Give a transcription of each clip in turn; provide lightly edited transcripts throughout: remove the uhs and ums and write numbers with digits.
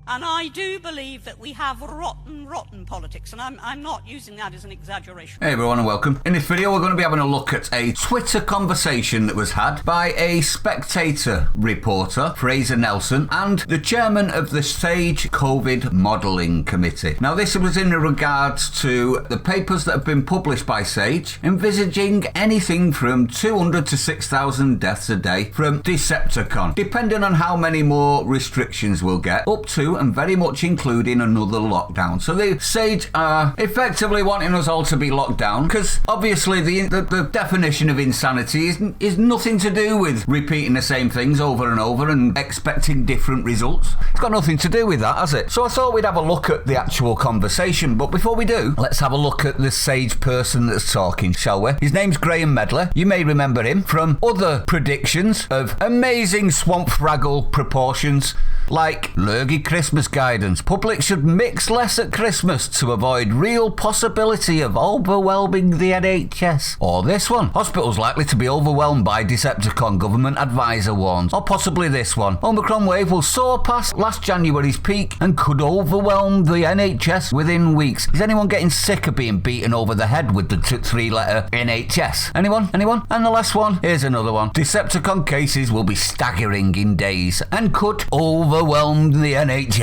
And I do believe that we have rotten politics, and I'm not using that as an exaggeration. Hey everyone and welcome. In this video we're going to be having a look at a Twitter conversation that was had by a Spectator reporter, Fraser Nelson, and the chairman of the SAGE COVID Modelling Committee. Now this was in regards to the papers that have been published by SAGE envisaging anything from 200 to 6,000 deaths a day from Decepticon, depending on how many more restrictions we'll get, up to and very much including another lockdown. So the SAGE are effectively wanting us all to be locked down because obviously the definition of insanity is nothing to do with repeating the same things over and over and expecting different results. It's got nothing to do with that, has it? So I thought we'd have a look at the actual conversation, but before we do, let's have a look at the SAGE person that's talking, shall we? His name's Graham Medley. You may remember him from other predictions of amazing swamp fraggle proportions like lurgy Christmas guidance. Public should mix less at Christmas to avoid real possibility of overwhelming the NHS. Or this one. Hospitals likely to be overwhelmed by Decepticon, government advisor warns. Or possibly this one. Omicron wave will soar past last January's peak and could overwhelm the NHS within weeks. Is anyone getting sick of being beaten over the head with the three-letter NHS? Anyone? And the last one? Here's another one. Decepticon cases will be staggering in days and could overwhelm the NHS.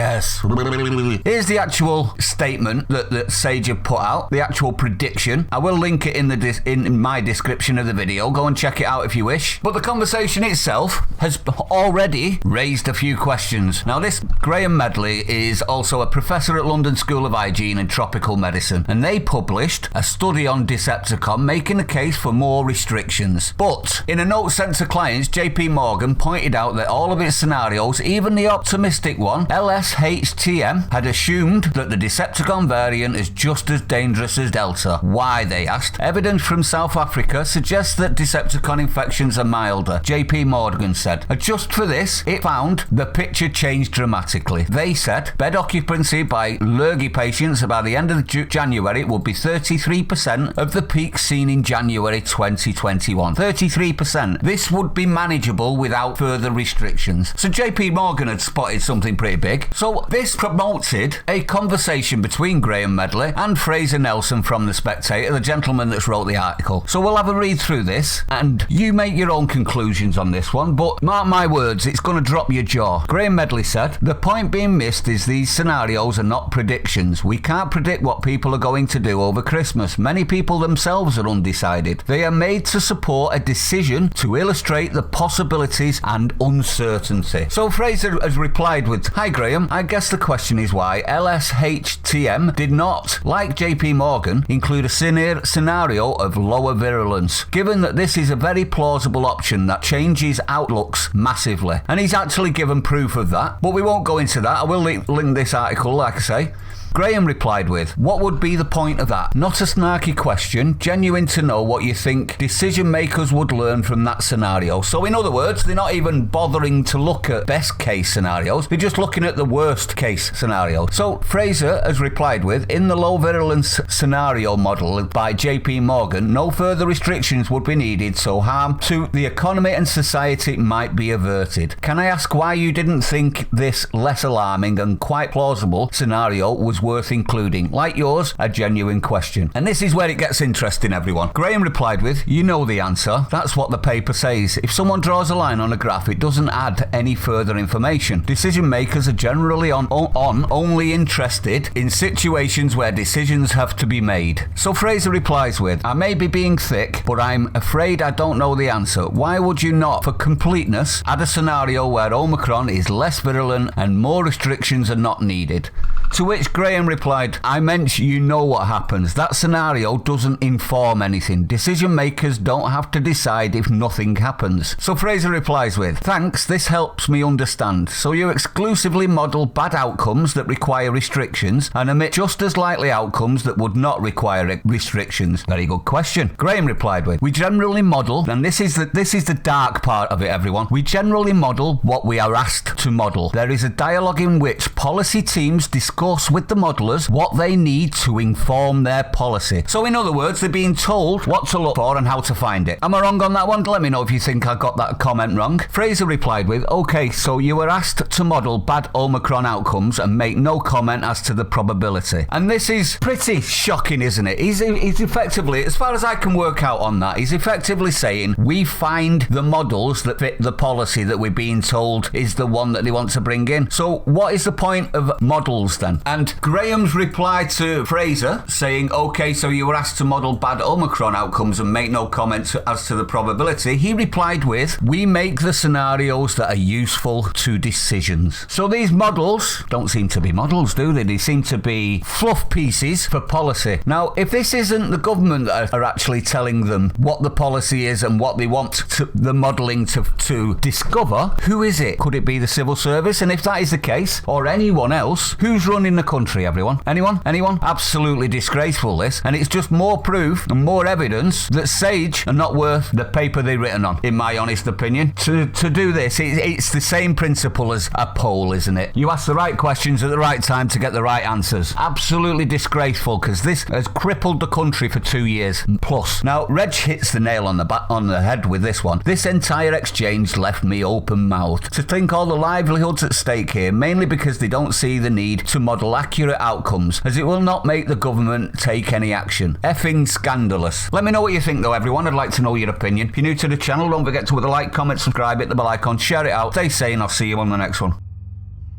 Here's the actual statement that SAGE have put out, the actual prediction. I will link it in my description of the video. Go and check it out if you wish. But the conversation itself has already raised a few questions. Now this Graham Medley is also a professor at London School of Hygiene and Tropical Medicine, and they published a study on Decepticon making a case for more restrictions. But in a note sent to clients, JP Morgan pointed out that all of its scenarios, even the optimistic one, LSHTM, had assumed that the Decepticon variant is just as dangerous as Delta. Why, they asked. Evidence from South Africa suggests that Decepticon infections are milder, JP Morgan said. Adjust for this, it found the picture changed dramatically. They said bed occupancy by lurgy patients by the end of January would be 33% of the peak seen in January 2021. 33%. This would be manageable without further restrictions. So JP Morgan had spotted something pretty big. So this promoted a conversation between Graham Medley and Fraser Nelson from The Spectator, the gentleman that's wrote the article. So we'll have a read through this and you make your own conclusions on this one, but mark my words, it's going to drop your jaw. Graham Medley said, the point being missed is these scenarios are not predictions. We can't predict what people are going to do over Christmas. Many people themselves are undecided. They are made to support a decision to illustrate the possibilities and uncertainty. So Fraser has replied with, hi Graham, I guess the question is why LSHTM did not, like JP Morgan, include a scenario of lower virulence, given that this is a very plausible option that changes outlooks massively. And he's actually given proof of that, but we won't go into that. I will link this article, like I say. Graham replied with, what would be the point of that? Not a snarky question, genuine to know what you think decision makers would learn from that scenario. So in other words, they're not even bothering to look at best case scenarios, they're just looking at the worst case scenario. So Fraser has replied with, in the low virulence scenario model by JP Morgan, no further restrictions would be needed, so harm to the economy and society might be averted. Can I ask why you didn't think this less alarming and quite plausible scenario was worth including? Like yours, a genuine question. And this is where it gets interesting, everyone. Graham replied with, you know the answer. That's what the paper says. If someone draws a line on a graph, it doesn't add any further information. Decision makers are generally only interested in situations where decisions have to be made. So Fraser replies with, I may be being thick, but I'm afraid I don't know the answer. Why would you not, for completeness, add a scenario where Omicron is less virulent and more restrictions are not needed? To which Graham replied, I meant you know what happens. That scenario doesn't inform anything. Decision makers don't have to decide if nothing happens. So Fraser replies with, thanks, this helps me understand. So you exclusively model bad outcomes that require restrictions and omit just as likely outcomes that would not require restrictions. Very good question. Graham replied with, we generally model, and this is the dark part of it, everyone. We generally model what we are asked to model. There is a dialogue in which policy teams discuss discuss with the modellers what they need to inform their policy. So in other words, they're being told what to look for and how to find it. Am I wrong on that one? Let me know if you think I got that comment wrong. Fraser replied with, okay, so you were asked to model bad Omicron outcomes and make no comment as to the probability. And this is pretty shocking, isn't it? He's effectively, as far as I can work out on that, he's effectively saying we find the models that fit the policy that we're being told is the one that they want to bring in. So what is the point of models then? And Graham's reply to Fraser saying, okay, so you were asked to model bad Omicron outcomes and make no comments as to the probability, he replied with, we make the scenarios that are useful to decisions. So these models don't seem to be models, do they? They seem to be fluff pieces for policy. Now, if this isn't the government that are actually telling them what the policy is and what they want the modelling to discover, who is it? Could it be the civil service? And if that is the case, or anyone else, who's running the country, everyone? Anyone? Absolutely disgraceful, this. And it's just more proof and more evidence that Sage are not worth the paper they're written on, in my honest opinion. To do this, it's the same principle as a poll, isn't it? You ask the right questions at the right time to get the right answers. Absolutely disgraceful, because this has crippled the country for 2 years plus. Now, Reg hits the nail on the head with this one. This entire exchange left me open-mouthed to think all the livelihoods at stake here, mainly because they don't see the need to model accurate outcomes, as it will not make the government take any action. Effing scandalous. Let me know what you think though, everyone. I'd like to know your opinion. If you're new to the channel, don't forget to hit the like, comment, subscribe, hit the bell icon, share it out. Stay sane, I'll see you on the next one.